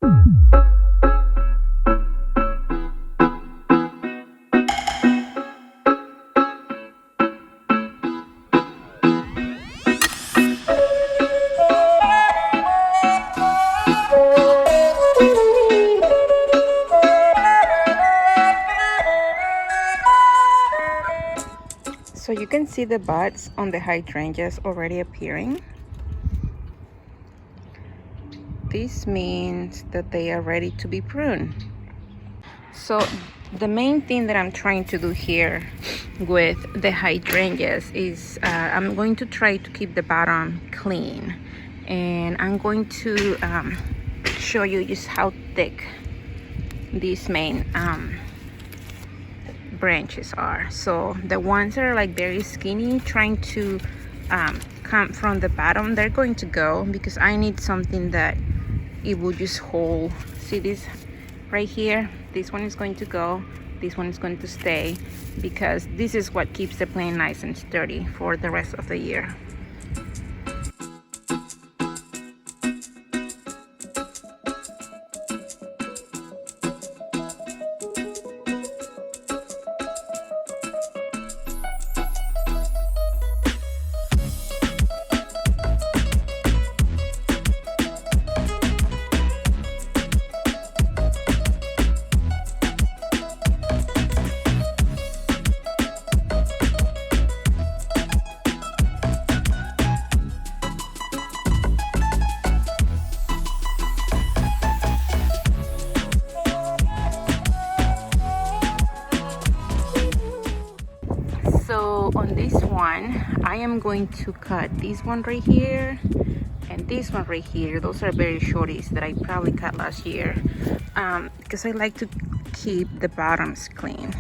So you can see the buds on the hydrangeas already appearing. This means that they are ready to be pruned. So the main thing that I'm trying to do here with the hydrangeas is I'm going to try to keep the bottom clean, and I'm going to show you just how thick these main branches are. So the ones that are like very skinny, trying to come from the bottom, they're going to go, because I need something that it will just hold. See this right here? This one is going to go, this one is going to stay, because this is what keeps the plant nice and sturdy for the rest of the year. So on this one, I am going to cut this one right here and this one right here. Those are very shorties that I probably cut last year, because I like to keep the bottoms clean.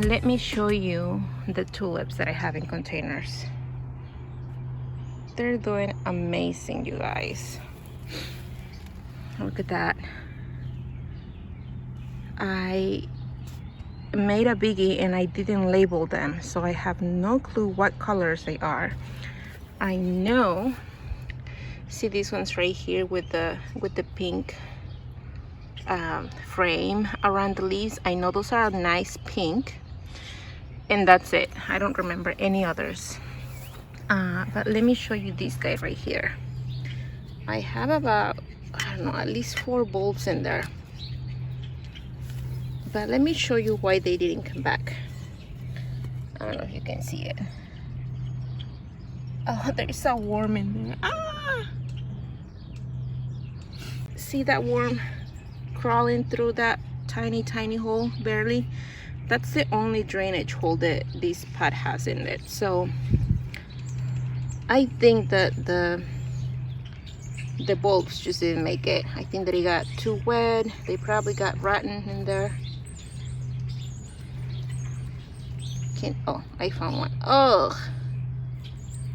Let me show you the tulips that I have in containers. They're doing amazing, you guys. Look at that. I made a biggie and I didn't label them, so I have no clue what colors they are. I know, see these ones right here with the pink frame around the leaves. I know those are a nice pink, and that's it. I don't remember any others. But let me show you this guy right here. I have about, I don't know, at least 4 bulbs in there. But let me show you why they didn't come back. I don't know if you can see it. Oh, there's a worm in there. Ah! See that worm crawling through that tiny hole, barely? That's the only drainage hole that this pot has in it. So I think that the bulbs just didn't make it. I think that it got too wet. They probably got rotten in there. Oh, I found one. Oh,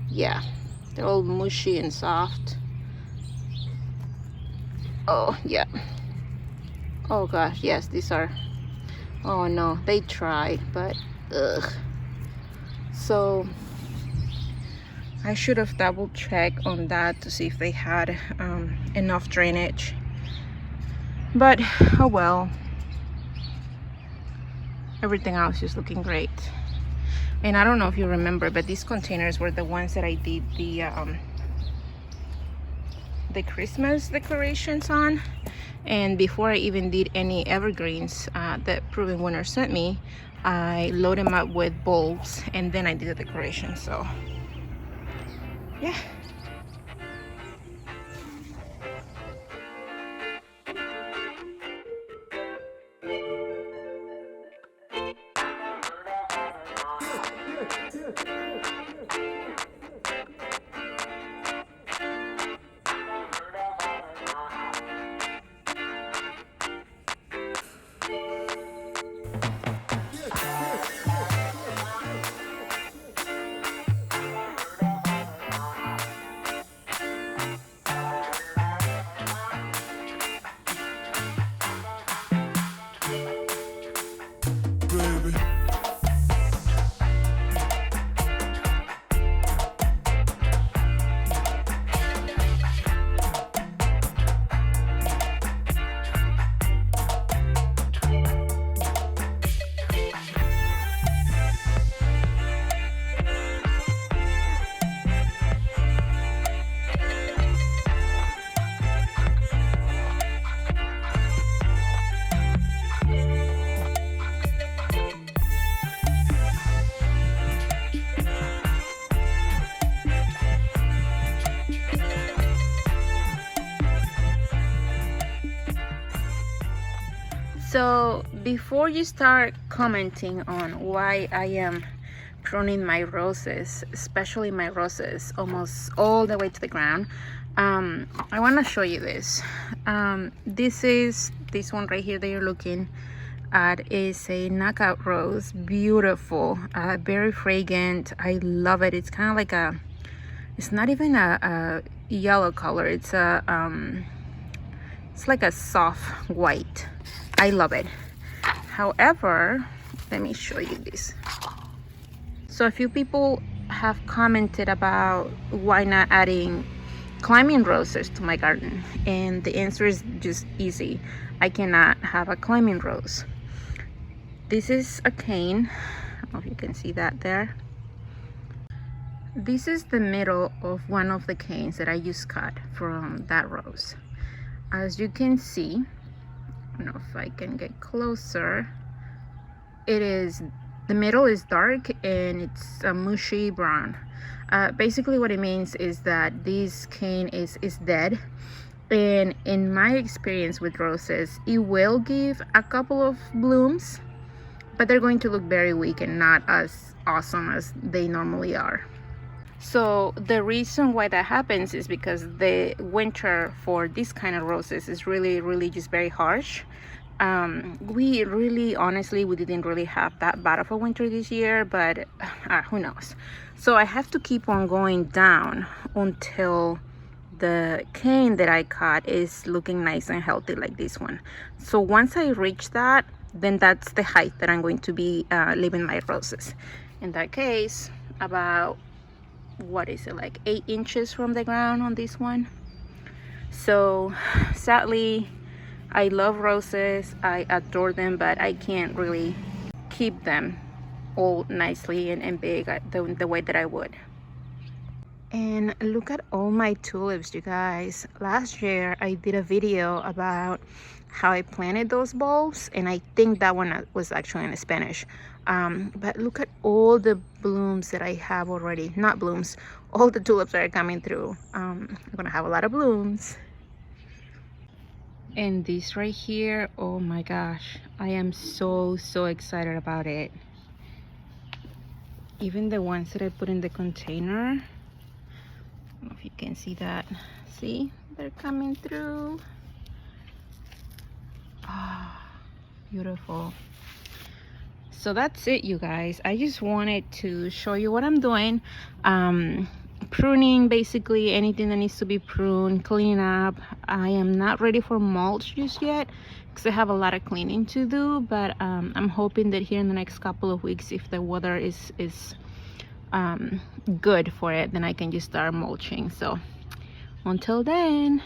yeah, they're all mushy and soft. Oh yeah. Oh gosh, yes, these are. Oh no, they tried, but Ugh. So I should have double checked on that to see if they had enough drainage, but oh well. Everything else is looking great. And I don't know if you remember, but these containers were the ones that I did the Christmas decorations on. And before I even did any evergreens that Proven Winner sent me, I loaded them up with bulbs and then I did the decoration. So yeah. So before you start commenting on why I am pruning my roses, especially my roses almost all the way to the ground, I want to show you this. This one right here that you're looking at is a knockout rose. Beautiful, very fragrant. I love it. It's kind of like it's not even a yellow color. It's like a soft white. I love it. However, let me show you this. So a few people have commented about why not adding climbing roses to my garden, and the answer is just easy. I cannot have a climbing rose. This is a cane. I don't know if you can see that there. This is the middle of one of the canes that I just cut from that rose. As you can see, I don't know if I can get closer. The middle is dark and it's a mushy brown. Basically what it means is that this cane is dead. And in my experience with roses, it will give a couple of blooms, but they're going to look very weak and not as awesome as they normally are. So the reason why that happens is because the winter for this kind of roses is really just very harsh. We really, honestly, we didn't really have that bad of a winter this year, but who knows. So I have to keep on going down until the cane that I cut is looking nice and healthy like this one. So once I reach that, then that's the height that I'm going to be leaving my roses. In that case, about, what is it, like 8 inches from the ground on this one. So sadly, I love roses, I adore them, but I can't really keep them all nicely and big the way that I would. And look at all my tulips, you guys. Last year I did a video about how I planted those bulbs, and I think that one was actually in Spanish. But look at all the blooms that I have already. Not blooms, all the tulips that are coming through. I'm gonna have a lot of blooms. And this right here, oh my gosh, I am so excited about it. Even the ones that I put in the container, I don't know if you can see that. See, they're coming through. Ah, beautiful. So that's it, you guys. I just wanted to show you what I'm doing. pruning, basically anything that needs to be pruned, clean up. I am not ready for mulch just yet because I have a lot of cleaning to do, but I'm hoping that here in the next couple of weeks, if the weather is good for it, then I can just start mulching. So until then,